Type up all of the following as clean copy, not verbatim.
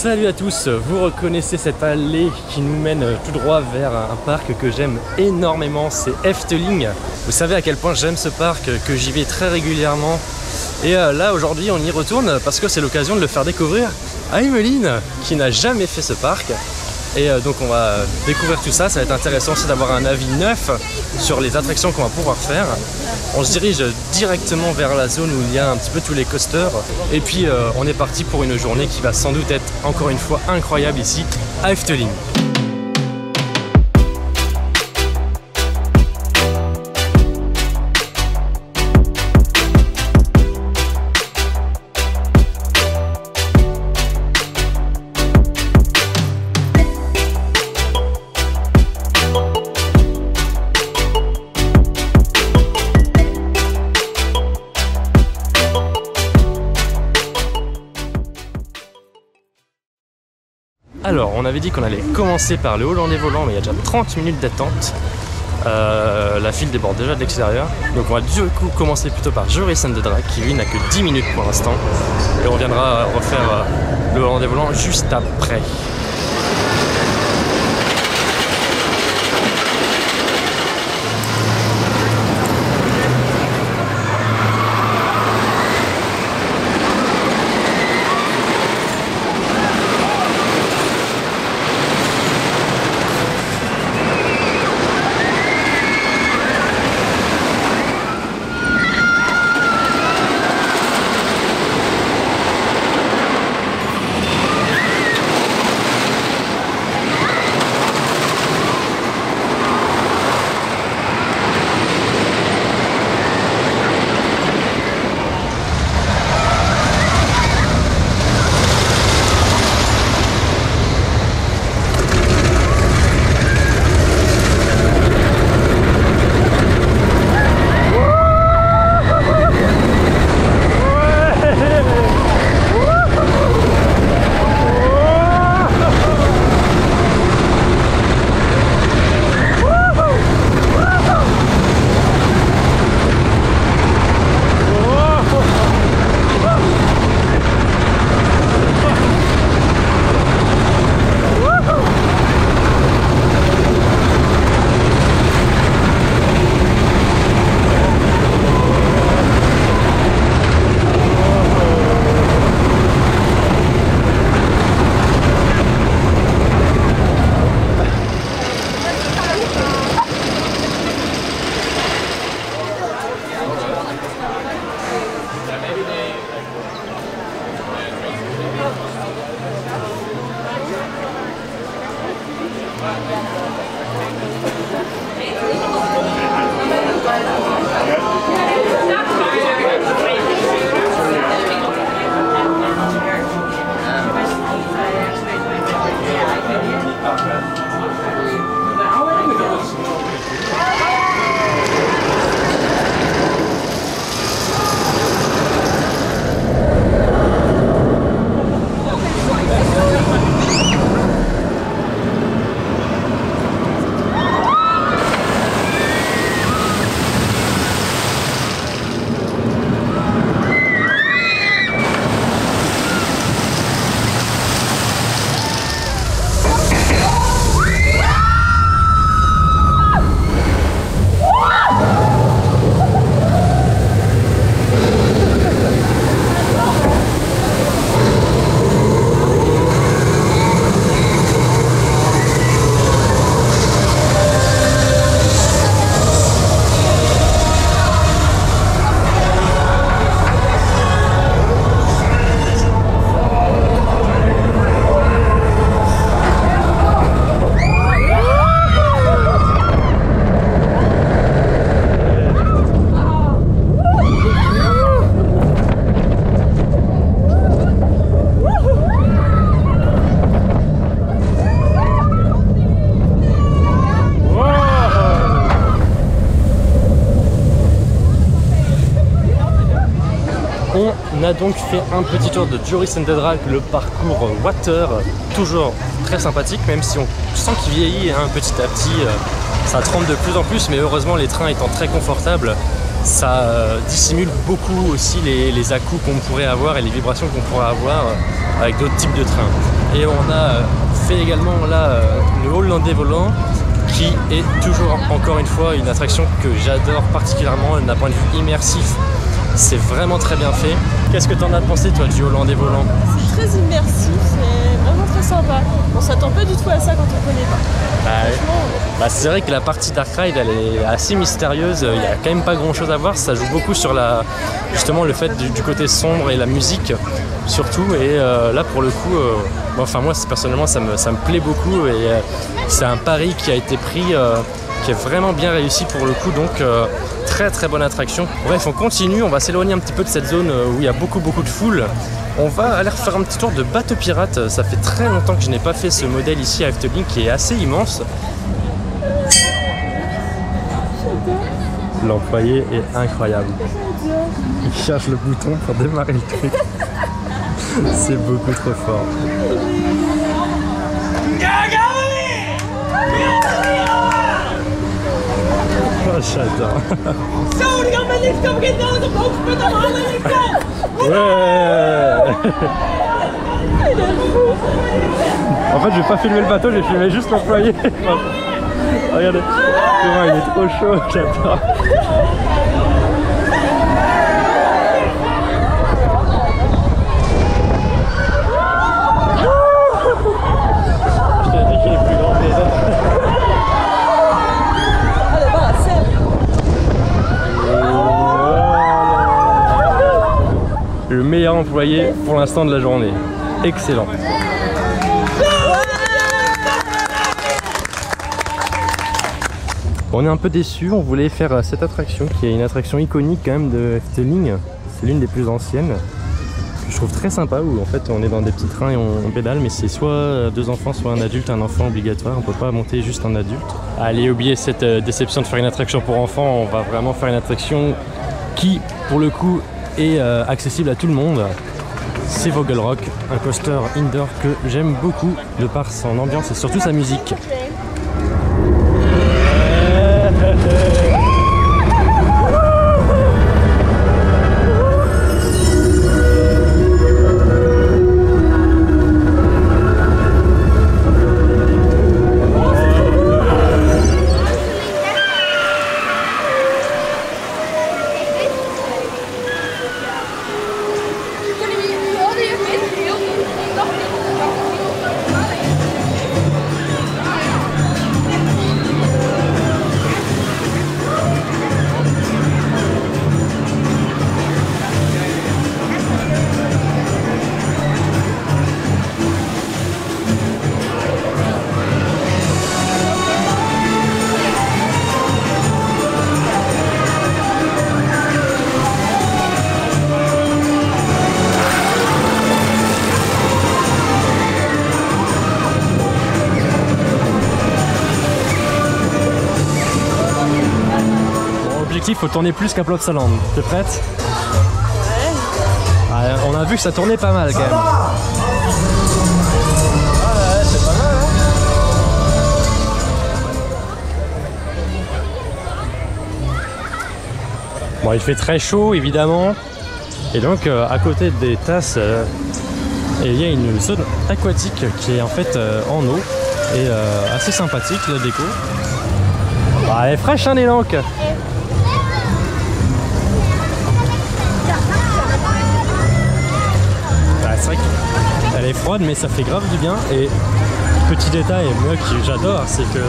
Salut à tous, vous reconnaissez cette allée qui nous mène tout droit vers un parc que j'aime énormément, c'est Efteling. Vous savez à quel point j'aime ce parc, que j'y vais très régulièrement. Et là aujourd'hui on y retourne parce que c'est l'occasion de le faire découvrir à Emeline qui n'a jamais fait ce parc. Et donc on va découvrir tout ça, ça va être intéressant aussi d'avoir un avis neuf sur les attractions qu'on va pouvoir faire. On se dirige directement vers la zone où il y a un petit peu tous les coasters. Et puis on est parti pour une journée qui va sans doute être encore une fois incroyable ici à Efteling. Alors, on avait dit qu'on allait commencer par le Hollandais volant, mais il y a déjà 30 minutes d'attente. La file déborde déjà de l'extérieur. Donc on va du coup commencer plutôt par Joris and the Draak, qui lui n'a que 10 minutes pour l'instant. Et on viendra refaire le Hollandais volant juste après. On a donc fait un petit tour de Joris and the Draak, le parcours water, toujours très sympathique, même si on sent qu'il vieillit hein, petit à petit, ça tremble de plus en plus, mais heureusement les trains étant très confortables, ça dissimule beaucoup aussi les à-coups qu'on pourrait avoir et les vibrations qu'on pourrait avoir avec d'autres types de trains. Et on a fait également là le Hollandais volant, qui est toujours encore une fois une attraction que j'adore particulièrement d'un point de vue immersif. C'est vraiment très bien fait. Qu'est-ce que tu en as pensé toi du Hollandais volant? C'est très immersif, c'est vraiment très sympa. On s'attend pas du tout à ça quand on connaît pas. C'est vrai que la partie Dark Ride elle est assez mystérieuse, il n'y a quand même pas grand chose à voir, ça joue beaucoup sur justement le fait du côté sombre et la musique surtout, et là pour le coup, moi personnellement ça me plaît beaucoup, et c'est un pari qui a été pris, qui est vraiment bien réussi pour le coup, donc très très bonne attraction. Bref, on continue, on va s'éloigner un petit peu de cette zone où il y a beaucoup de foule. On va aller faire un petit tour de bateau pirate. Ça fait très longtemps que je n'ai pas fait ce modèle ici à Efteling qui est assez immense. L'employé est incroyable. Il cherche le bouton pour démarrer le truc. C'est beaucoup trop fort. Oh, j'adore. Ouais. En fait, je vais pas filmer le bateau, je vais filmer juste l'employé. Regardez, il est trop chaud, j'adore. Je t'ai dit qu'il est plus grand que les autres. Le meilleur employé pour l'instant de la journée. Excellent. On est un peu déçus, on voulait faire cette attraction qui est une attraction iconique quand même de Efteling. C'est l'une des plus anciennes. Je trouve très sympa, où en fait on est dans des petits trains et on pédale, mais c'est soit deux enfants, soit un adulte, un enfant obligatoire. On peut pas monter juste un adulte. Allez, oubliez cette déception de faire une attraction pour enfants. On va vraiment faire une attraction qui, pour le coup, est accessible à tout le monde. C'est Vogel Rock, un coaster indoor que j'aime beaucoup de par son ambiance et surtout sa musique. Il faut tourner plus qu'à Plopsaland. T'es prête? Ouais. Ah, on a vu que ça tournait pas mal quand même. Ouais, c'est pas mal, hein. Bon, il fait très chaud évidemment. Et donc à côté des tasses, il y a une zone aquatique qui est en fait en eau et assez sympathique, la déco. Bah, elle est fraîche hein, les langues. C'est vrai qu'elle est froide mais ça fait grave du bien, et petit détail moi que j'adore, c'est que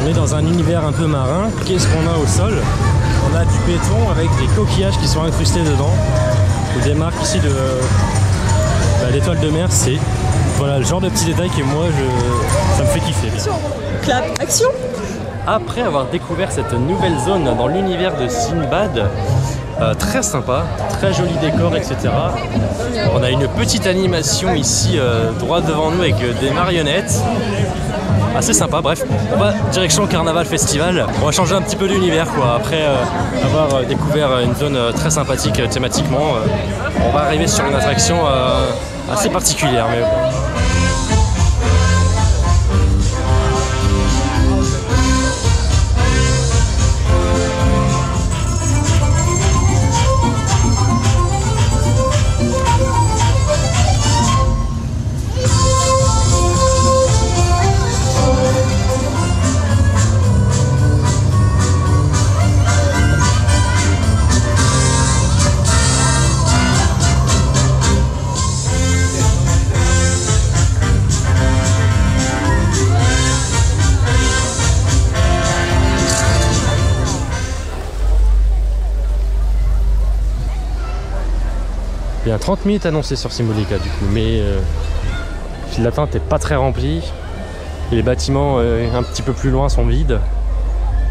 on est dans un univers un peu marin. Qu'est-ce qu'on a au sol? On a du béton avec des coquillages qui sont incrustés dedans, ou des marques ici d'étoiles de mer. C'est voilà le genre de petits détails que moi ça me fait kiffer. Clap, action. Après avoir découvert cette nouvelle zone dans l'univers de Sinbad, très sympa, très joli décor, etc. On a une petite animation ici droit devant nous avec des marionnettes. Assez sympa, bref, on va direction Carnaval Festival. On va changer un petit peu d'univers quoi. Après avoir découvert une zone très sympathique thématiquement, on va arriver sur une attraction assez particulière. Mais Il y a 30 minutes annoncées sur Symbolica du coup, mais le file d'attente n'est pas très rempli. Et les bâtiments un petit peu plus loin sont vides.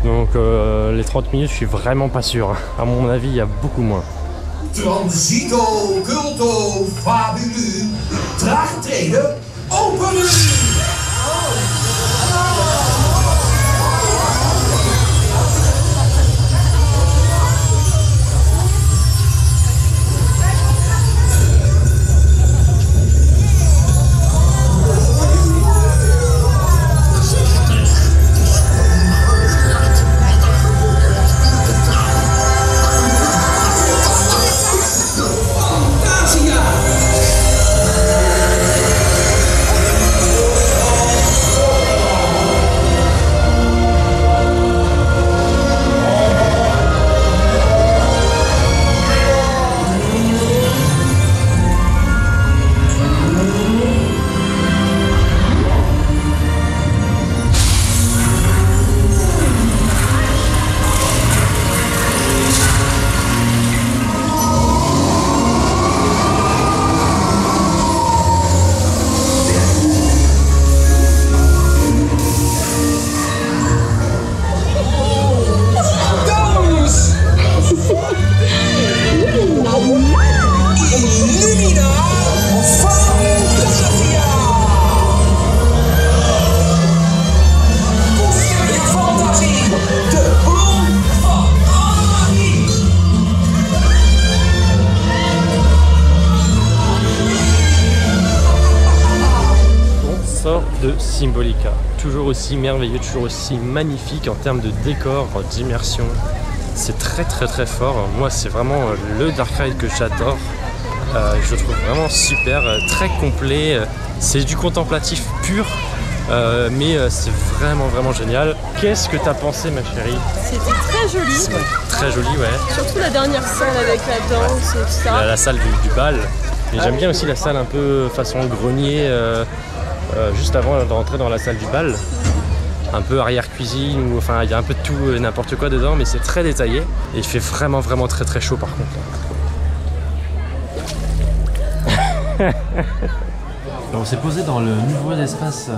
Donc les 30 minutes, je suis vraiment pas sûr. À mon avis, il y a beaucoup moins. Transito, culto, fabulu, traagtreden, open nu! De Symbolica, toujours aussi merveilleux, toujours aussi magnifique en termes de décor, d'immersion. C'est très fort. Moi, c'est vraiment le Dark Ride que j'adore. Je le trouve vraiment super, très complet. C'est du contemplatif pur, mais c'est vraiment génial. Qu'est-ce que t'as pensé, ma chérie? C'était très joli. Très joli, ouais. Surtout la dernière salle avec la danse et tout ça. La salle du bal. Mais j'aime bien aussi la salle un peu façon grenier. Juste avant de rentrer dans la salle du bal, un peu arrière-cuisine, ou enfin il y a un peu de tout et n'importe quoi dedans, mais c'est très détaillé et il fait vraiment très chaud par contre. On s'est posé dans le nouvel espace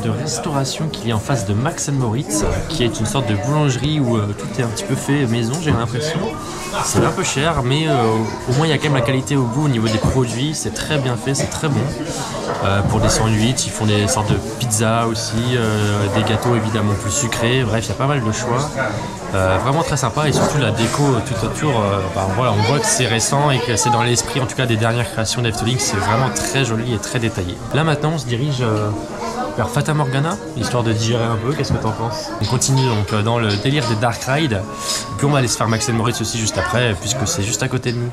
de restauration qu'il y a en face de Max & Moritz, qui est une sorte de boulangerie où tout est un petit peu fait maison, j'ai l'impression. C'est un peu cher, mais au moins il y a quand même la qualité au goût au niveau des produits, c'est très bien fait, c'est très bon. Pour des sandwichs, ils font des sortes de pizzas aussi, des gâteaux évidemment plus sucrés, bref, il y a pas mal de choix. Vraiment très sympa, et surtout la déco tout autour, voilà, on voit que c'est récent et que c'est dans l'esprit en tout cas des dernières créations d'Efteling, c'est vraiment très joli et très détaillé. Là maintenant on se dirige vers Fata Morgana, histoire de digérer un peu. Qu'est-ce que t'en penses? On continue donc dans le délire des Dark Ride, puis on va aller se faire Max & Moritz aussi juste après, puisque c'est juste à côté de nous.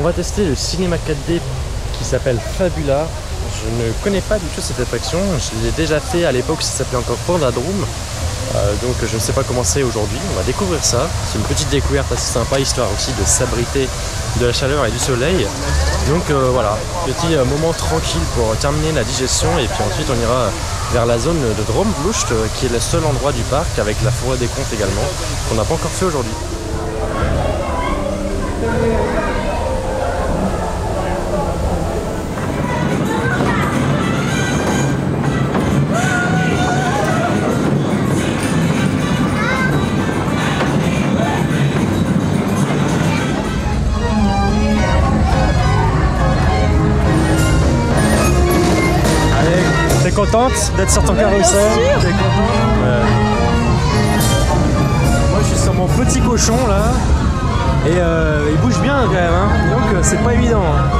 va tester le cinéma 4D qui s'appelle Fabula. Je ne connais pas du tout cette attraction, je l'ai déjà fait à l'époque, ça s'appelait encore Pandadrome. Donc je ne sais pas comment c'est aujourd'hui, on va découvrir ça. C'est une petite découverte assez sympa, histoire aussi de s'abriter de la chaleur et du soleil. Donc voilà, petit moment tranquille pour terminer la digestion et puis ensuite on ira vers la zone de Droomvlucht qui est le seul endroit du parc avec la forêt des contes également, qu'on n'a pas encore fait aujourd'hui. Contente d'être sur ton carrousel? T'es contente? Ouais. Moi je suis sur mon petit cochon là et il bouge bien quand même hein. Donc c'est pas évident hein.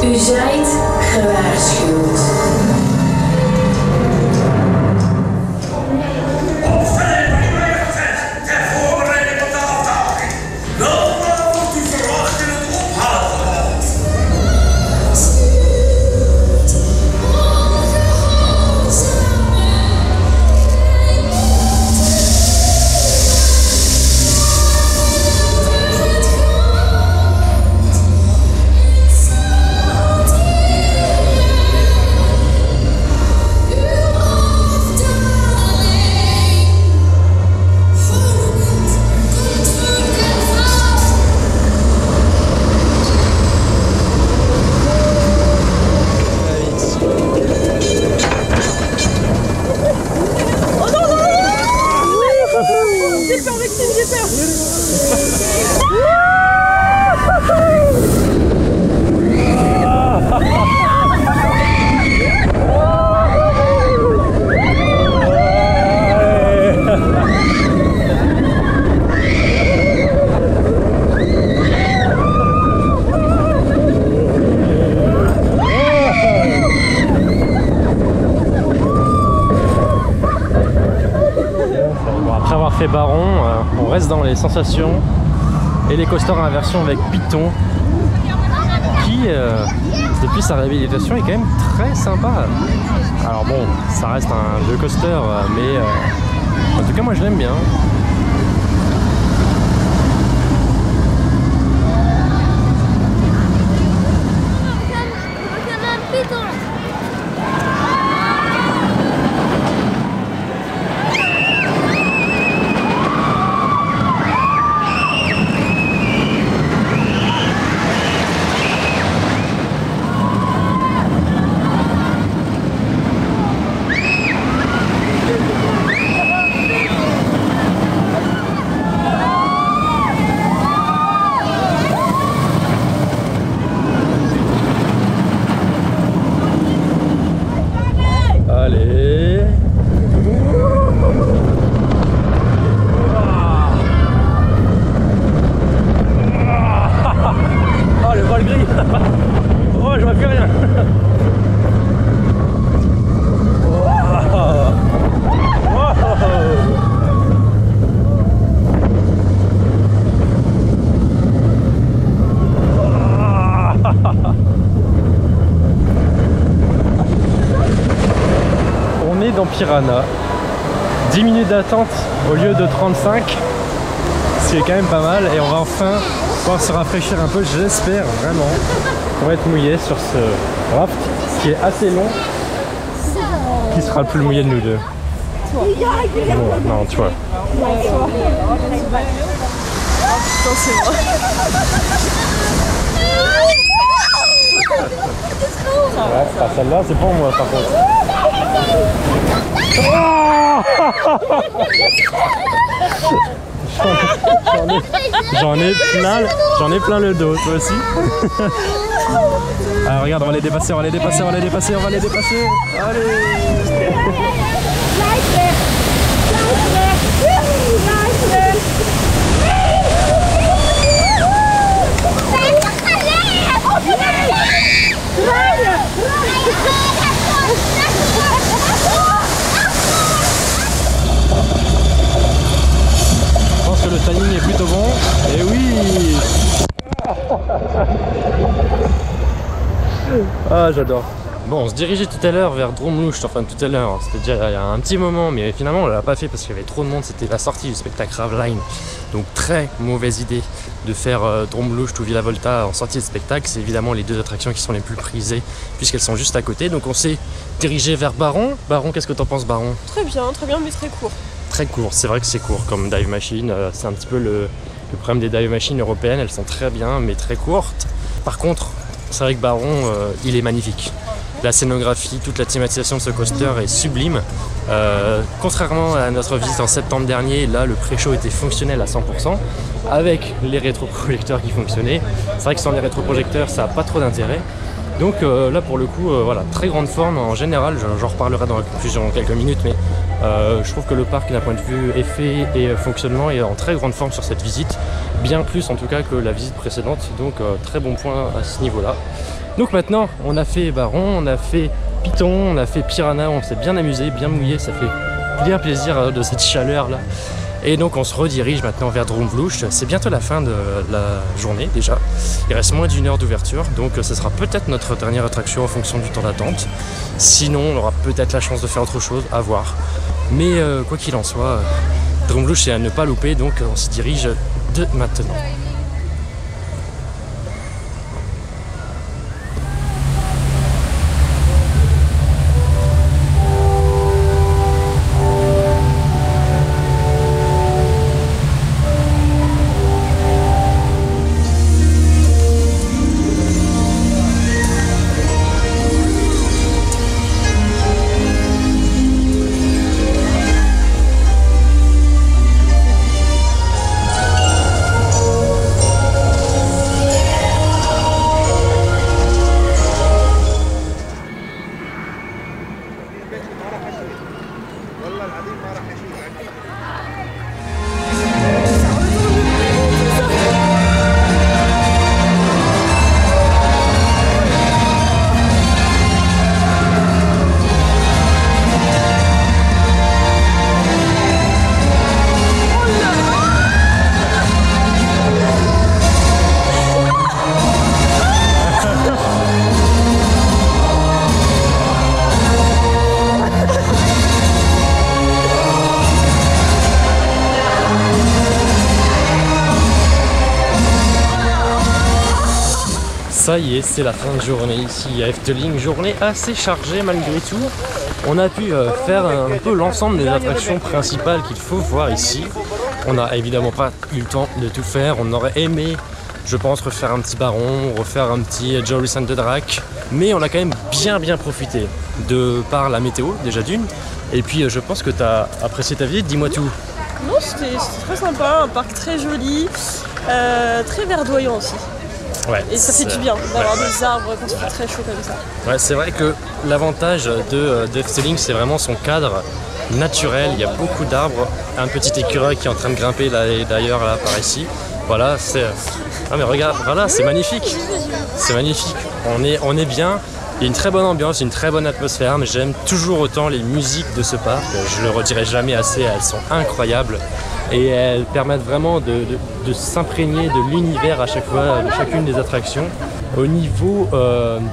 U zijt gewaarschuwd. Baron, on reste dans les sensations et les coasters à inversion avec Python qui depuis sa réhabilitation est quand même très sympa. Alors bon, ça reste un vieux coaster mais en tout cas moi je l'aime bien. Piranha. 10 minutes d'attente au lieu de 35, ce qui est quand même pas mal. Et on va enfin pouvoir se rafraîchir un peu, j'espère vraiment. On va être mouillé sur ce raft qui est assez long. Qui sera le plus mouillé de nous deux? Toi. Non, tu vois. Non, c'est moi. Ouais, celle-là c'est pour moi par contre. J'en ai plein le dos, toi aussi. Ah, regarde, on va les dépasser, Allez. Je pense que le timing est plutôt bon. Et oui. Ah, j'adore. Bon, on se dirigeait tout à l'heure vers Drumlucht, enfin tout à l'heure, c'était déjà il y a un petit moment, mais finalement on l'a pas fait parce qu'il y avait trop de monde, c'était la sortie du spectacle Raveline. Donc très mauvaise idée de faire Drumlucht ou Villa Volta en sortie de spectacle, c'est évidemment les deux attractions qui sont les plus prisées puisqu'elles sont juste à côté. Donc on s'est dirigé vers Baron. Baron, qu'est-ce que t'en penses, Baron? Très bien, mais très court. Très court, c'est vrai que c'est court comme dive machine, c'est un petit peu le problème des dive machines européennes, elles sont très bien mais très courtes. Par contre, c'est vrai que Baron, il est magnifique. La scénographie, toute la thématisation de ce coaster est sublime. Contrairement à notre visite en septembre dernier, là le pré-show était fonctionnel à 100% avec les rétroprojecteurs qui fonctionnaient. C'est vrai que sans les rétroprojecteurs, ça n'a pas trop d'intérêt. Donc là pour le coup, voilà, très grande forme en général. J'en reparlerai dans la conclusion en quelques minutes, mais je trouve que le parc d'un point de vue effet et fonctionnement est en très grande forme sur cette visite. Bien plus en tout cas que la visite précédente. Donc très bon point à ce niveau-là. Donc maintenant, on a fait Baron, on a fait Python, on a fait Piranha, on s'est bien amusé, bien mouillé, ça fait bien plaisir de cette chaleur là. Et donc on se redirige maintenant vers Drumlucht. C'est bientôt la fin de la journée déjà. Il reste moins d'1 heure d'ouverture, donc ce sera peut-être notre dernière attraction en fonction du temps d'attente. Sinon, on aura peut-être la chance de faire autre chose, à voir. Mais quoi qu'il en soit, Drumlucht c'est à ne pas louper, donc on s'y dirige de maintenant. Ça y est, c'est la fin de journée ici à Efteling, journée assez chargée malgré tout. On a pu faire un peu l'ensemble des attractions principales qu'il faut voir ici. On n'a évidemment pas eu le temps de tout faire, on aurait aimé, je pense, refaire un petit Baron, refaire un petit Joris and the Drac, mais on a quand même bien profité de par la météo déjà d'une. Et puis je pense que tu as apprécié ta visite, dis-moi tout. Non, c'était très sympa, un parc très joli, très verdoyant aussi. Ouais, et ça fait du bien d'avoir des arbres quand il fait très chaud comme ça. Ouais, c'est vrai que l'avantage de Efteling, c'est vraiment son cadre naturel. Il y a beaucoup d'arbres, un petit écureuil qui est en train de grimper là et d'ailleurs là par ici. Voilà, c'est. Ah mais regarde, voilà, c'est magnifique. C'est magnifique. On est bien. Il y a une très bonne ambiance, une très bonne atmosphère, mais j'aime toujours autant les musiques de ce parc. Je le redirai jamais assez, elles sont incroyables. Et elles permettent vraiment de s'imprégner de l'univers à chaque fois, de chacune des attractions. Au niveau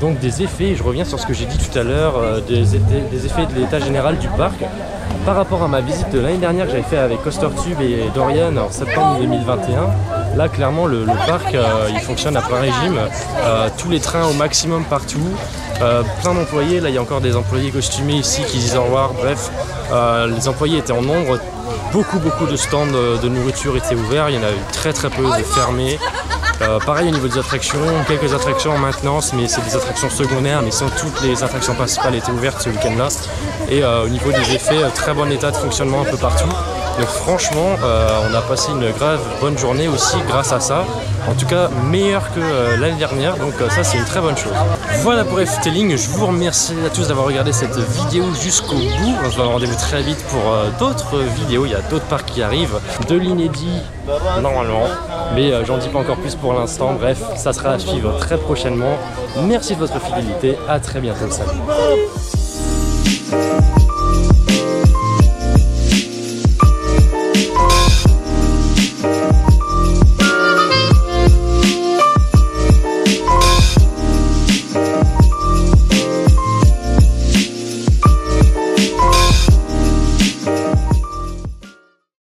donc des effets, je reviens sur ce que j'ai dit tout à l'heure, des effets de l'état général du parc. Par rapport à ma visite de l'année dernière que j'avais fait avec Coaster Tube et Dorian en septembre 2021, là clairement le parc il fonctionne à plein régime, tous les trains au maximum partout, plein d'employés, là il y a encore des employés costumés ici qui disent au revoir, bref, les employés étaient en nombre, beaucoup de stands de nourriture étaient ouverts, il y en a eu très peu de fermés. Pareil au niveau des attractions, quelques attractions en maintenance, mais c'est des attractions secondaires, mais sinon toutes les attractions principales étaient ouvertes ce week-end là. Et au niveau des effets, très bon état de fonctionnement un peu partout. Donc franchement, on a passé une grave bonne journée aussi grâce à ça. En tout cas, meilleur que l'année dernière, donc ça c'est une très bonne chose. Voilà pour Efteling, je vous remercie à tous d'avoir regardé cette vidéo jusqu'au bout. On se donne rendez-vous très vite pour d'autres vidéos, il y a d'autres parcs qui arrivent, de l'inédit normalement, mais j'en dis pas encore plus pour l'instant. Bref, ça sera à suivre très prochainement. Merci de votre fidélité, à très bientôt, salut.